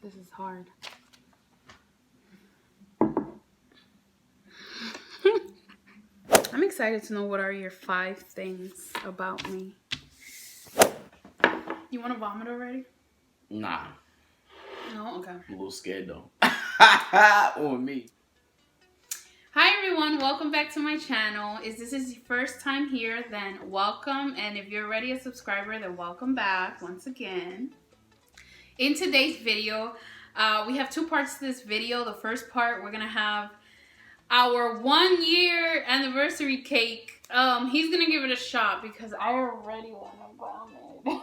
This is hard. I'm excited to know what are your 5 things about me. You want to vomit already? Nah. No? Okay. I'm a little scared though. On me. Hi everyone, welcome back to my channel. If this is your first time here, then welcome. And if you're already a subscriber, then welcome back once again. In today's video, we have 2 parts to this video. The first part, we're going to have our 1-year anniversary cake. He's going to give it a shot because I already want to vomit.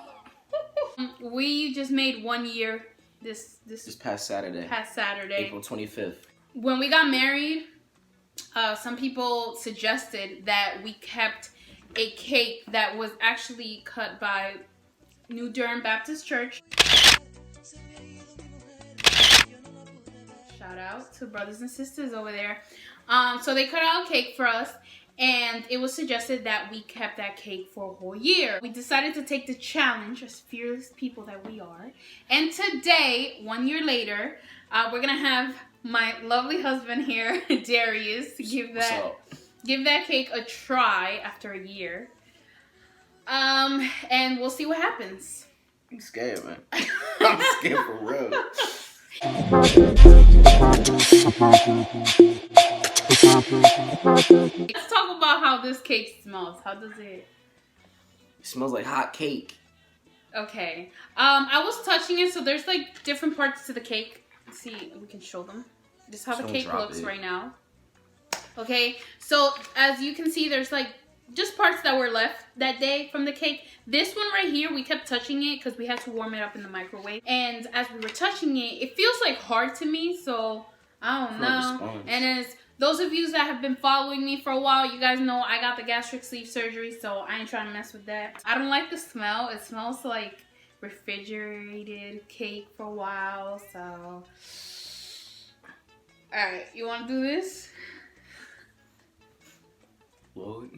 We just made 1 year this past Saturday. April 25th. When we got married, some people suggested that we kept a cake that was actually cut by New Durham Baptist Church. Shout out to brothers and sisters over there. So they cut out a cake for us, and it was suggested that we kept that cake for a whole year. We decided to take the challenge as fearless people that we are. And today, 1 year later, we're gonna have my lovely husband here, Darius, to give that cake a try after a year. And we'll see what happens. I'm scared, man. I'm scared for real. Let's talk about how this cake smells. How does it? It smells like hot cake. Okay. I was touching it, so there's like different parts to the cake. Let's see, we can show them. This is how the cake looks right now. Okay, so as you can see, there's like just parts that were left that day from the cake. This one right here, we kept touching it because we had to warm it up in the microwave. And as we were touching it, it feels like hard to me, so I don't know. And as those of you that have been following me for a while, you guys know I got the gastric sleeve surgery, so I ain't trying to mess with that. I don't like the smell. It smells like refrigerated cake for a while, so. Alright, you want to do this? Lord,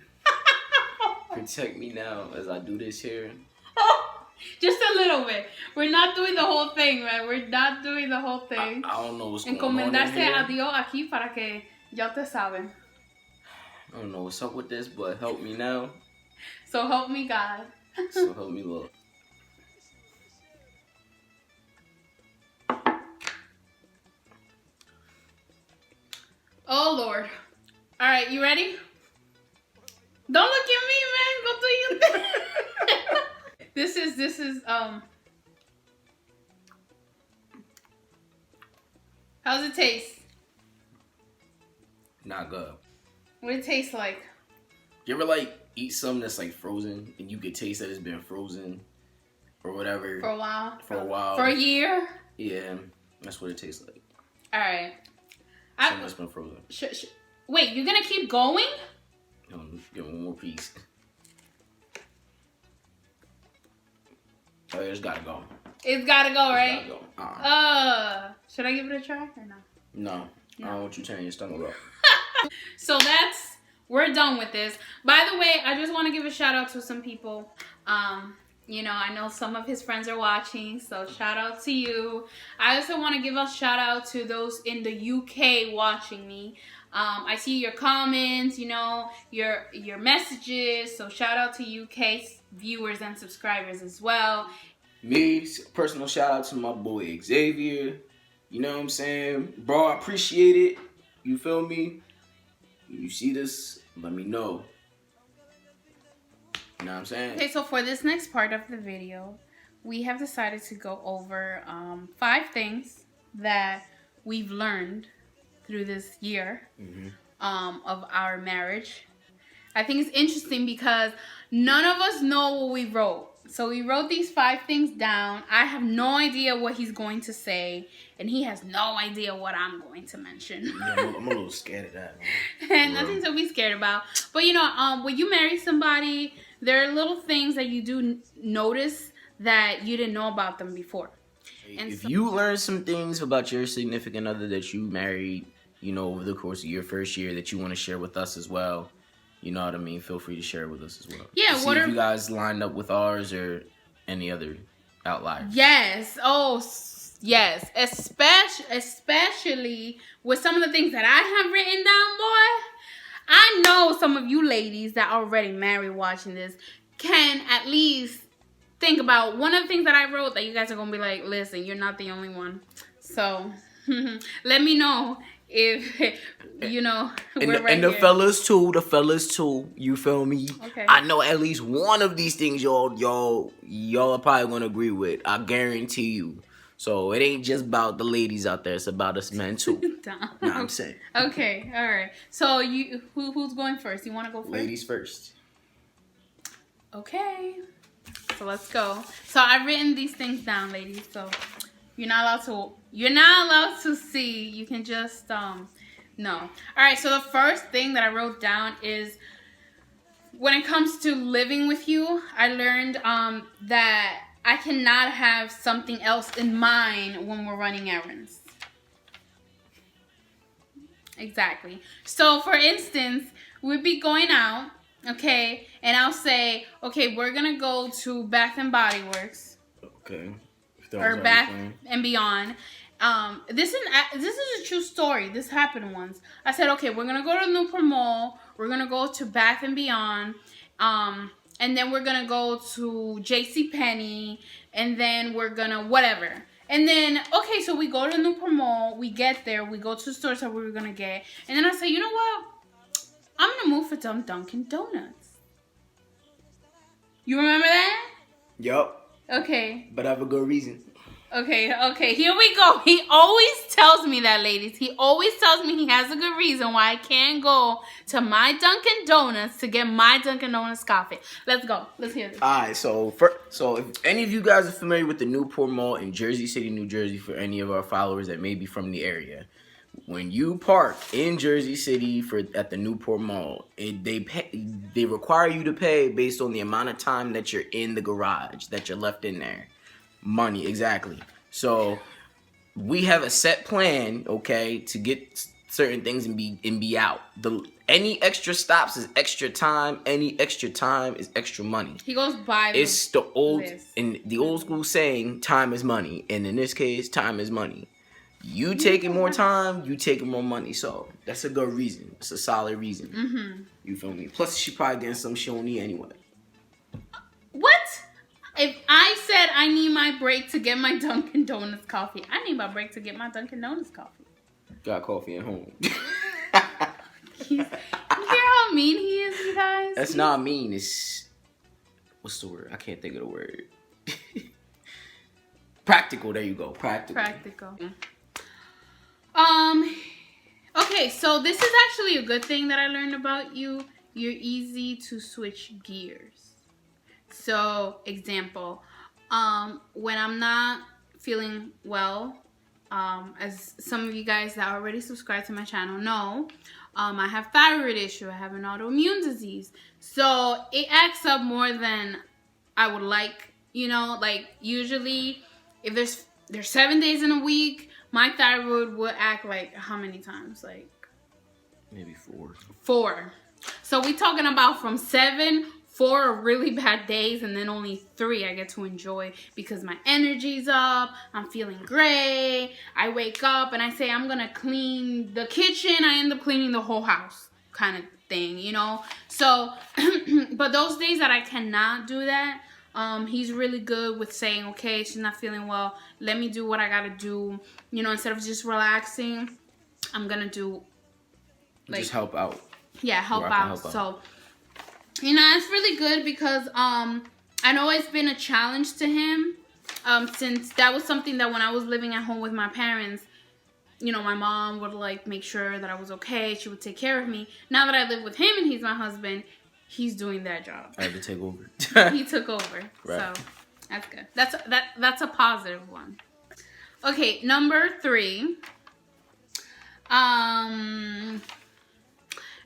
protect me now as I do this here. Just a little bit. We're not doing the whole thing, man. We're not doing the whole thing. I don't know what's going on Encomendarse here. a Dios aquí para que ya te saben. I don't know what's up with this, but help me now. So help me God. So help me Lord. Oh Lord. Alright, you ready? Don't look at me, man. Go do your thing. This is how's it taste? Not good. What it taste like? You ever like eat something that's like frozen and you can taste that it's been frozen or whatever For a while. For a while. For a year? Yeah, that's what it tastes like. Alright. Something that's been frozen. Wait, you're gonna keep going? Give one more piece. Oh, it's gotta go. It's gotta go, right? Gotta go. Should I give it a try or no? No. I don't want you turning your stomach up. So we're done with this. By the way, I just want to give a shout out to some people. You know, I know some of his friends are watching, so shout out to you. I also want to give a shout out to those in the UK watching me. I see your comments, you know, your messages. So shout out to UK viewers and subscribers as well. Me, personal shout out to my boy Xavier. You know what I'm saying? Bro, I appreciate it. You feel me? You see this, let me know. You know what I'm saying? Okay, so for this next part of the video, we have decided to go over 5 things that we've learned through this year of our marriage. I think it's interesting because none of us know what we wrote. So we wrote these 5 things down. I have no idea what he's going to say, and he has no idea what I'm going to mention. Yeah, I'm a little scared of that, man. And nothing to be scared about. But you know, when you marry somebody, there are little things that you do notice that you didn't know about them before. And if you learn some things about your significant other that you married, you know, over the course of your first year that you want to share with us as well, you know what I mean? Feel free to share it with us as well. Yeah, see if you guys lined up with ours or any other outliers. Yes. Oh, Yes, especially with some of the things that I have written down, boy. I know some of you ladies that are already married watching this can at least think about one of the things that I wrote that you guys are going to be like, listen, you're not the only one. So, let me know if, you know, and the fellas too, you feel me? Okay. I know at least one of these things y'all are probably going to agree with. I guarantee you. So, it ain't just about the ladies out there. It's about us men too. Nah, I'm saying. Okay, all right. So, who's going first? You want to go first? Ladies first. Okay. So let's go. So I've written these things down, ladies. So you're not allowed to see. You can just no. All right. So the first thing that I wrote down is when it comes to living with you, I learned that I cannot have something else in mind when we're running errands. Exactly. So for instance, we'd be going out. Okay, and I'll say, okay, we're gonna go to Bath and Body Works. Okay. Or Bath and Beyond. This is a true story. This happened once. I said, okay, we're gonna go to Newport Mall. We're gonna go to Bath and Beyond. And then we're gonna go to JCPenney. And then we're gonna whatever. And then, okay, so we go to Newport Mall. We get there. We go to the stores that we were gonna get. And then I say, you know what? I'm going to move for some Dunkin' Donuts. You remember that? Yup. Okay. But I have a good reason. Okay. Here we go. He always tells me that, ladies. He always tells me he has a good reason why I can't go to my Dunkin' Donuts to get my Dunkin' Donuts coffee. Let's go. Let's hear this. All right. So if any of you guys are familiar with the Newport Mall in Jersey City, New Jersey, for any of our followers that may be from the area, when you park in Jersey City at the Newport Mall, they require you to pay based on the amount of time that you're in the garage, that you're left in there. Money, exactly. So we have a set plan, okay, to get certain things and be out. Any extra stops is extra time. Any extra time is extra money. He goes by. It's the old school saying, time is money, and in this case, time is money. You taking more time, you taking more money. So that's a good reason. It's a solid reason. Mm-hmm. You feel me? Plus, she probably getting some she don't need anyway. What? If I said I need my break to get my Dunkin' Donuts coffee, I need my break to get my Dunkin' Donuts coffee. Got coffee at home. You hear how mean he is, you guys? That's not mean. It's... What's the word? I can't think of the word. Practical. There you go. Practical. Okay, so this is actually a good thing that I learned about you. You're easy to switch gears. So, example, when I'm not feeling well, as some of you guys that already subscribe to my channel know, I have thyroid issue. I have an autoimmune disease. So, it acts up more than I would like, you know, like usually if there's 7 days in a week, my thyroid will act like how many times? Like maybe 4. 4. So we talking about from 7, 4 are really bad days, and then only 3 I get to enjoy because my energy's up. I'm feeling great. I wake up and I say I'm gonna clean the kitchen. I end up cleaning the whole house, kind of thing, you know. So, but those days that I cannot do that, he's really good with saying, okay, she's not feeling well. Let me do what I gotta do. You know, instead of just relaxing, I'm gonna do like just help out. Yeah, help out. So, you know, it's really good because I know it's been a challenge to him. Since that was something that when I was living at home with my parents, you know, my mom would like make sure that I was okay. She would take care of me. Now that I live with him and he's my husband, he's doing that job. I had to take over. He took over. Right. So that's good. That's a positive one. Okay, number 3.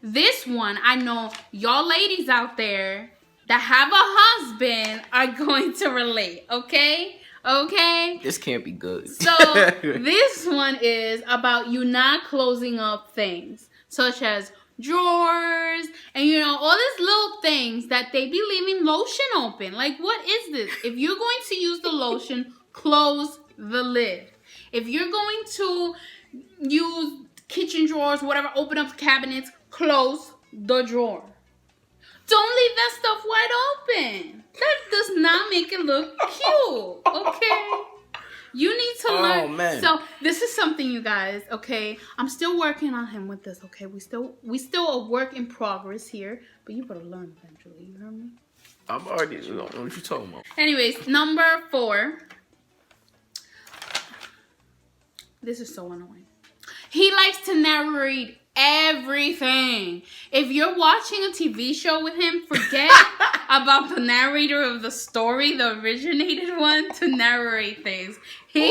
This one, I know y'all ladies out there that have a husband are going to relate, okay? Okay? This can't be good. So, this one is about you not closing up things, such as drawers, and you know, all these little things that they be leaving lotion open. Like, what is this? If you're going to use the lotion, close the lid. If you're going to use kitchen drawers, whatever, open up cabinets, close the drawer. Don't leave that stuff wide open. That does not make it look cute, okay? You need to learn. Man. So this is something, you guys, okay? I'm still working on him with this, okay? We still a work in progress here, but you better learn eventually, you hear me? I'm already, what you talking about? Anyways, number 4. This is so annoying. He likes to narrate everything. If you're watching a TV show with him, forget about the narrator of the story, the originated one, to narrate things. He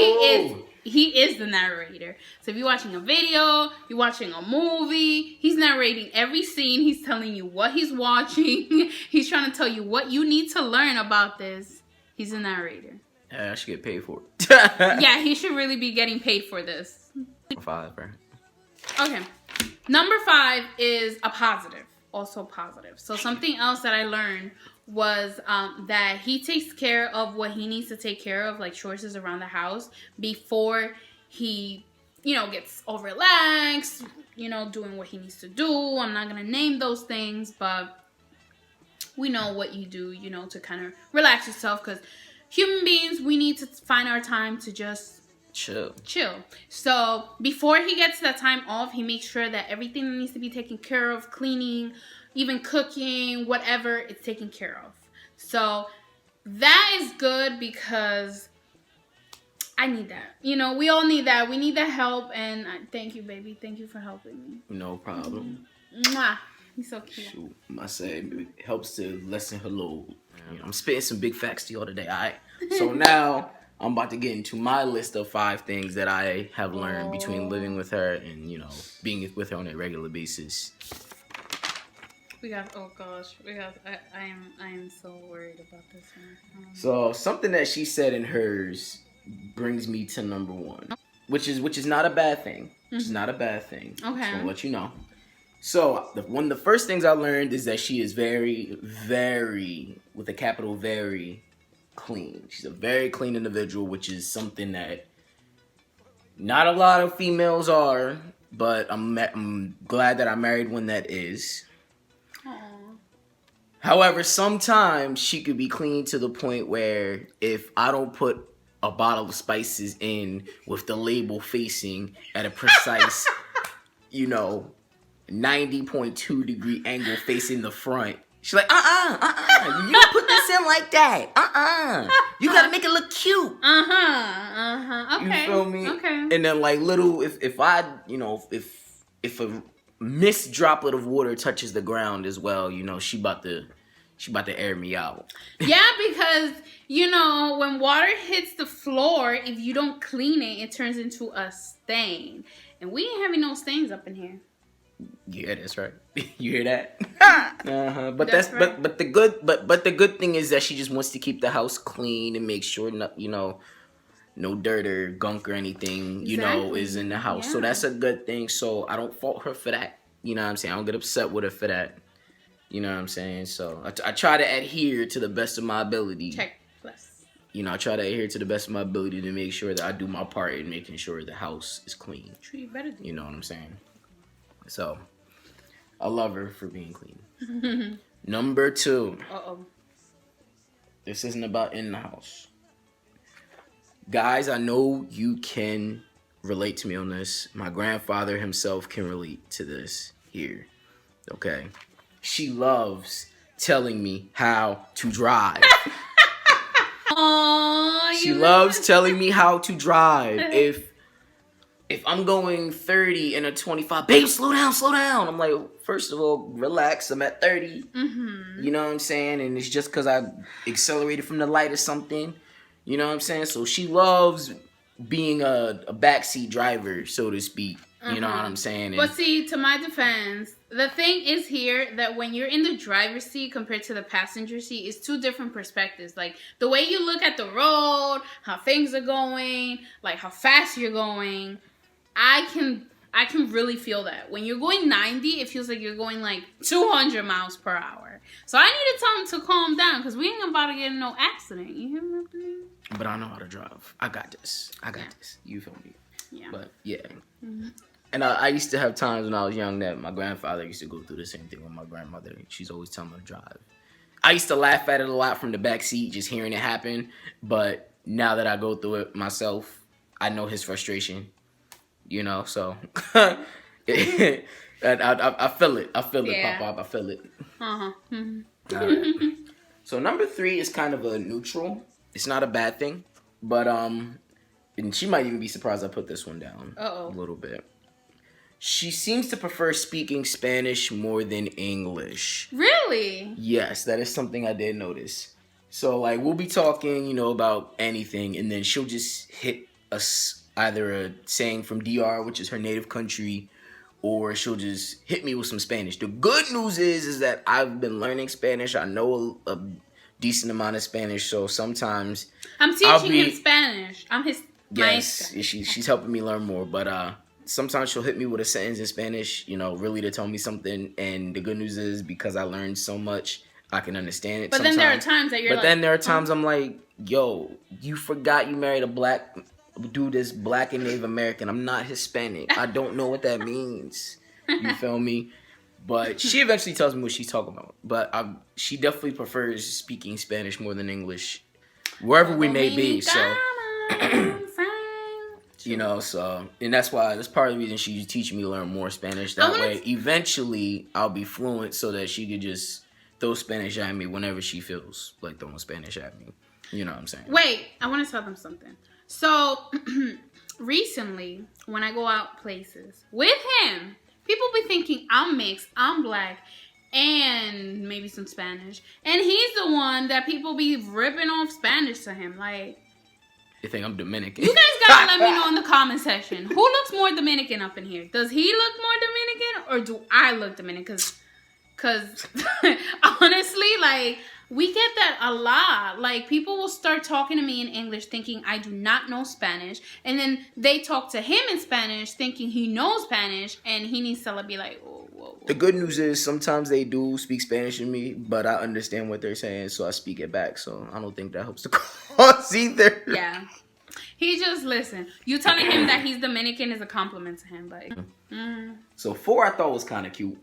is the narrator. So if you're watching a video, you're watching a movie, he's narrating every scene. He's telling you what he's watching. He's trying to tell you what you need to learn about this. He's a narrator. Yeah, I should get paid for it. Yeah, he should really be getting paid for this. 5, bro. Okay. Number 5 is a positive. Also positive. So something else that I learned was that he takes care of what he needs to take care of, like chores around the house, before he, gets all relaxed, doing what he needs to do. I'm not going to name those things, but we know what you do, to kind of relax yourself, because human beings, we need to find our time to just chill. So before he gets that time off, he makes sure that everything that needs to be taken care of, cleaning, even cooking, whatever, it's taken care of. So that is good, because I need that. We all need that. We need that help. And thank you, baby. Thank you for helping me. No problem. Mwah. He's so cute. Shoot, I say it helps to lessen her load. I'm spitting some big facts to y'all today, all right? So now I'm about to get into my list of 5 things that I have learned between living with her and, being with her on a regular basis. Oh gosh, I am so worried about this one. So something that she said in hers brings me to number 1, which is not a bad thing. Which is not a bad thing. Okay. Just wanna let you know. So one of the first things I learned is that she is very, very, with a capital very, clean. She's a very clean individual, which is something that not a lot of females are, but I'm glad that I married one that is. Aww. However, sometimes she could be clean to the point where if I don't put a bottle of spices in with the label facing at a precise, 90.2 degree angle facing the front, she's like, you don't put this in like that. You gotta make it look cute. Okay. You feel me? Okay. And then like little, if if a mist droplet of water touches the ground as well, she about to air me out. Yeah, because when water hits the floor, if you don't clean it, it turns into a stain, and we ain't having no stains up in here. Yeah, that's right. You hear that? But that's right. but the good thing is that she just wants to keep the house clean and make sure no dirt or gunk or anything is in the house. Yeah. So that's a good thing. So I don't fault her for that. You know what I'm saying? I don't get upset with her for that. You know what I'm saying? So I try to adhere to the best of my ability. Check plus. I try to adhere to the best of my ability to make sure that I do my part in making sure the house is clean. True, you better do. You know what I'm saying? So, I love her for being clean. Number 2. This isn't about in the house. Guys, I know you can relate to me on this. My grandfather himself can relate to this here. Okay? She loves telling me how to drive. She loves telling me how to drive. If I'm going 30 and a 25, babe, slow down. I'm like, first of all, relax. I'm at 30. You know what I'm saying? And it's just because I accelerated from the light or something. You know what I'm saying? So she loves being a backseat driver, so to speak. You know what I'm saying? But see, to my defense, the thing is here that when you're in the driver's seat compared to the passenger seat, it's 2 different perspectives. Like, the way you look at the road, how things are going, like how fast you're going. I I can really feel that. When you're going 90, it feels like you're going like 200 miles per hour. So I need to tell him to calm down because we ain't about to get in no accident. You hear what I mean? But I know how to drive. I got this. This. You feel me? Yeah. But yeah. Mm-hmm. And I used to have times when I was young that my grandfather used to go through the same thing with my grandmother. She's always telling me to drive. I used to laugh at it a lot from the back seat, just hearing it happen. But now that I go through it myself, I know his frustration. You know, so I feel it. I feel it pop up. I feel it. Uh-huh. Mm-hmm. All right. So number 3 is kind of a neutral. It's not a bad thing, but and she might even be surprised I put this one down a little bit. She seems to prefer speaking Spanish more than English. Really? Yes, that is something I did notice. So like we'll be talking, you know, about anything, and then she'll just hit us either a saying from DR, which is her native country, or she'll just hit me with some Spanish. The good news is that I've been learning Spanish. I know a decent amount of Spanish, so sometimes I'm teaching him Spanish. I'm his maestra. She's helping me learn more, but sometimes she'll hit me with a sentence in Spanish, you know, really to tell me something. And the good news is because I learned so much, I can understand it. But then there are times that you're like... But then there are times I'm like, yo, you forgot you married a black dude that's black and Native American. I'm not Hispanic. I don't know what that means. You feel me? But she eventually tells me what she's talking about. But she definitely prefers speaking Spanish more than English, wherever we may be. So, you know, so, and that's part of the reason she's teaching me to learn more Spanish. That way, eventually, I'll be fluent so that she could just throw Spanish at me whenever she feels like throwing Spanish at me. You know what I'm saying? Wait, I want to tell them something. So, recently, when I go out places with him, people be thinking I'm mixed, I'm black, and maybe some Spanish. And he's the one that people be ripping off Spanish to him. Like, you think I'm Dominican? You guys gotta let me know in the comment section. Who looks more Dominican up in here? Does he look more Dominican or do I look Dominican? Cause honestly, like, we get that a lot. Like, people will start talking to me in English thinking I do not know Spanish. And then they talk to him in Spanish thinking he knows Spanish. And he needs to be like, whoa, whoa, whoa. The good news is sometimes they do speak Spanish to me, but I understand what they're saying, so I speak it back. So I don't think that helps the cause either. Yeah. He just, listen, you telling him that he's Dominican is a compliment to him. But, So 4 I thought was kind of cute.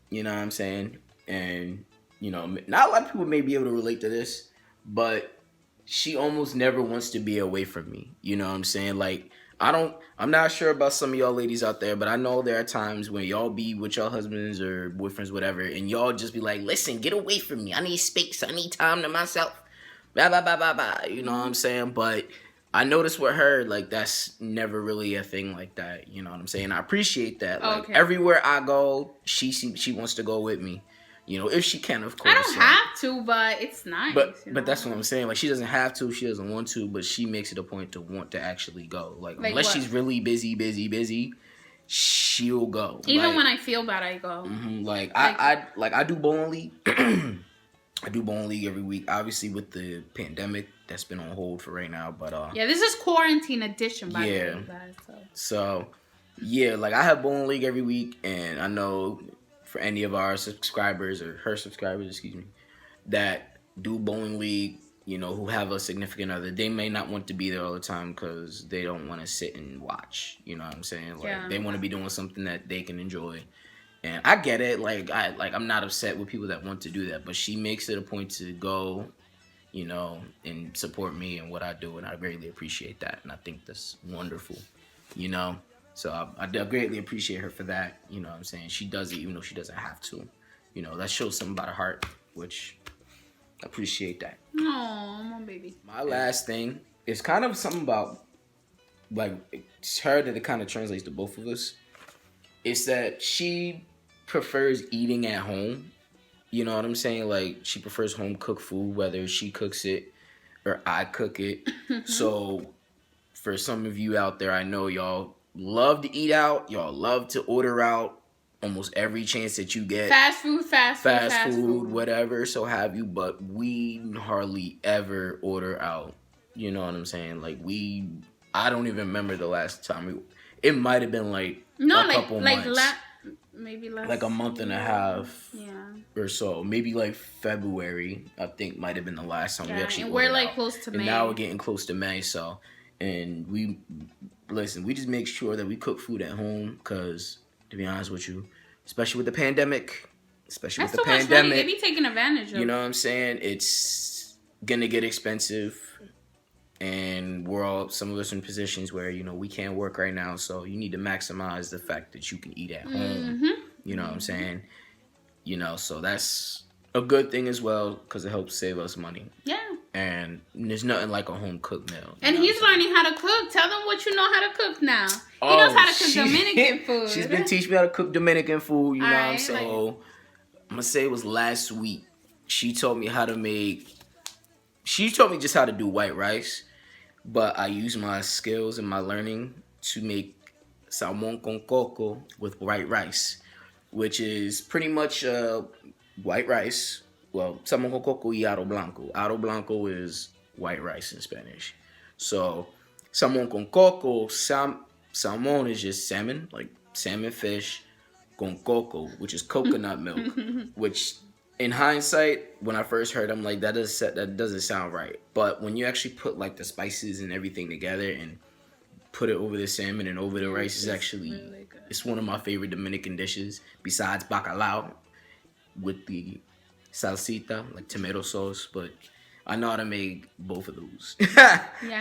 You know what I'm saying? And... you know, not a lot of people may be able to relate to this, but she almost never wants to be away from me. You know what I'm saying? Like, I'm not sure about some of y'all ladies out there, but I know there are times when y'all be with y'all husbands or boyfriends, whatever, and y'all just be like, listen, get away from me. I need space. I need time to myself. Blah, blah, blah, blah, blah. You know what I'm saying? But I noticed with her, like, that's never really a thing like that. You know what I'm saying? I appreciate that. Like, everywhere I go, she wants to go with me. You know, if she can, of course. I don't have to, but it's nice. But that's what I'm saying. Like, she doesn't have to. She doesn't want to. But she makes it a point to want to actually go. Like unless she's really busy, she'll go. Even when I feel bad, I go. Mm-hmm, I do bowling league. I do bowling league every week. Obviously, with the pandemic, that's been on hold for right now. But yeah, this is quarantine edition, by the way, guys. So yeah, like I have bowling league every week, and I know. For any of our subscribers or her subscribers, excuse me, that do bowling league, you know, who have a significant other, they may not want to be there all the time because they don't want to sit and watch. You know what I'm saying? Like they want to be doing something that they can enjoy. And I get it. I'm not upset with people that want to do that, but she makes it a point to go, you know, and support me and what I do, and I greatly appreciate that. And I think that's wonderful, you know. So I greatly appreciate her for that. You know what I'm saying? She does it even though she doesn't have to. You know, that shows something about her heart, which I appreciate that. Aw, my baby. My last thing is kind of something about, like, it's her that it kind of translates to both of us. It's that she prefers eating at home. You know what I'm saying? Like, she prefers home-cooked food, whether she cooks it or I cook it. So, for some of you out there, I know y'all love to eat out. Y'all love to order out almost every chance that you get. Fast food, whatever, so have you. But we hardly ever order out. You know what I'm saying? Like, I don't even remember the last time It might have been like a couple months. Maybe less. Like a month and a half. Yeah. Or so. Maybe like February, I think, might have been the last time we actually and we're like close to May. And now we're getting close to May, so. And we just make sure that we cook food at home because, to be honest with you, especially with the pandemic, That's too much money. They be taking advantage of. You know what I'm saying? It's gonna get expensive, and we're all, some of us in positions where, you know, we can't work right now, so you need to maximize the fact that you can eat at home. You know what I'm saying? You know, so that's a good thing as well because it helps save us money. Yeah. And there's nothing like a home cooked meal. And he's learning how to cook. Tell them what you know how to cook now. He knows how to cook Dominican food. She's been teaching me how to cook Dominican food, you know what I'm saying? So, I'm going to say it was last week. She taught me just how to do white rice. But I use my skills and my learning to make salmon con coco with white rice, which is pretty much white rice. Well, salmon con coco y aro blanco. Aro blanco is white rice in Spanish. So, salmon con coco, salmon is just salmon, like salmon fish, con coco, which is coconut milk, which in hindsight, when I first heard, I'm like, that doesn't sound right. But when you actually put like the spices and everything together and put it over the salmon and over the rice, it's actually, really good. It's one of my favorite Dominican dishes besides bacalao with the salsita, like tomato sauce. But I know how to make both of those.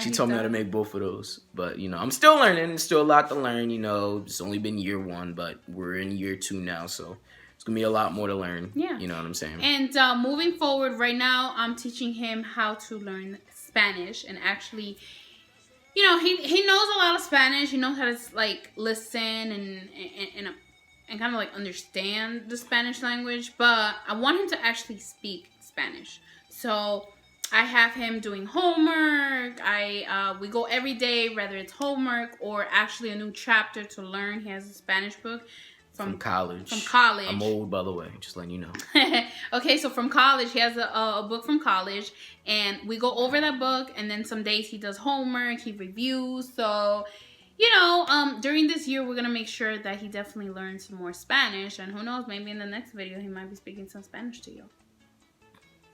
She told me how to make both of those. But, you know, I'm still learning. Still a lot to learn, you know. It's only been year 1, but we're in year 2 now, so it's going to be a lot more to learn. Yeah. You know what I'm saying? And moving forward, right now, I'm teaching him how to learn Spanish. And actually, you know, he knows a lot of Spanish. He knows how to, like, listen and kind of, like, understand the Spanish language. But I want him to actually speak Spanish. So I have him doing homework. We go every day, whether it's homework or actually a new chapter to learn. He has a Spanish book. From college. I'm old, by the way, just letting you know. Okay, so from college, he has a book from college, and we go over that book, and then some days he does homework, he reviews. So, you know, during this year, we're going to make sure that he definitely learns some more Spanish, and who knows, maybe in the next video, he might be speaking some Spanish to you.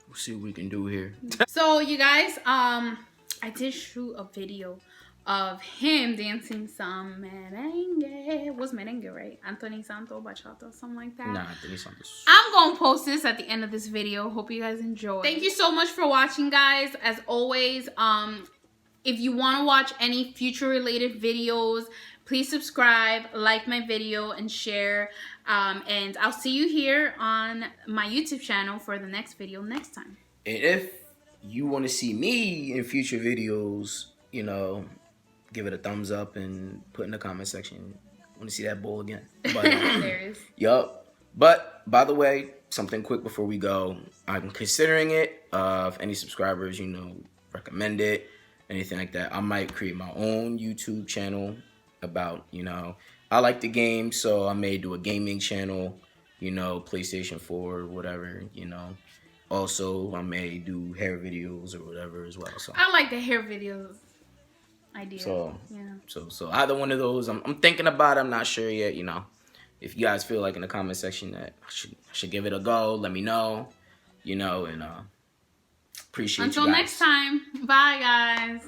We'll see what we can do here. So, you guys, I did shoot a video of him dancing some merengue. It was merengue, right? Anthony Santo, bachata, something like that. Nah, Anthony Santos. I'm going to post this at the end of this video. Hope you guys enjoy. Thank you so much for watching, guys. As always, if you want to watch any future related videos, please subscribe, like my video, and share. And I'll see you here on my YouTube channel for the next video next time. And if you want to see me in future videos, you know, give it a thumbs up and put in the comment section. I want to see that bowl again. But, there is. Yup. But, by the way, something quick before we go. I'm considering it. If any subscribers, you know, recommend it, anything like that, I might create my own YouTube channel about, you know, I like the game, so I may do a gaming channel, you know, PlayStation 4, whatever, you know. Also, I may do hair videos or whatever as well. So I like the hair videos idea. So, yeah. So either one of those, I'm thinking about it. I'm not sure yet, you know. If you guys feel like in the comment section that I should give it a go, let me know, you know, and appreciate you guys. Until next time. Bye, guys.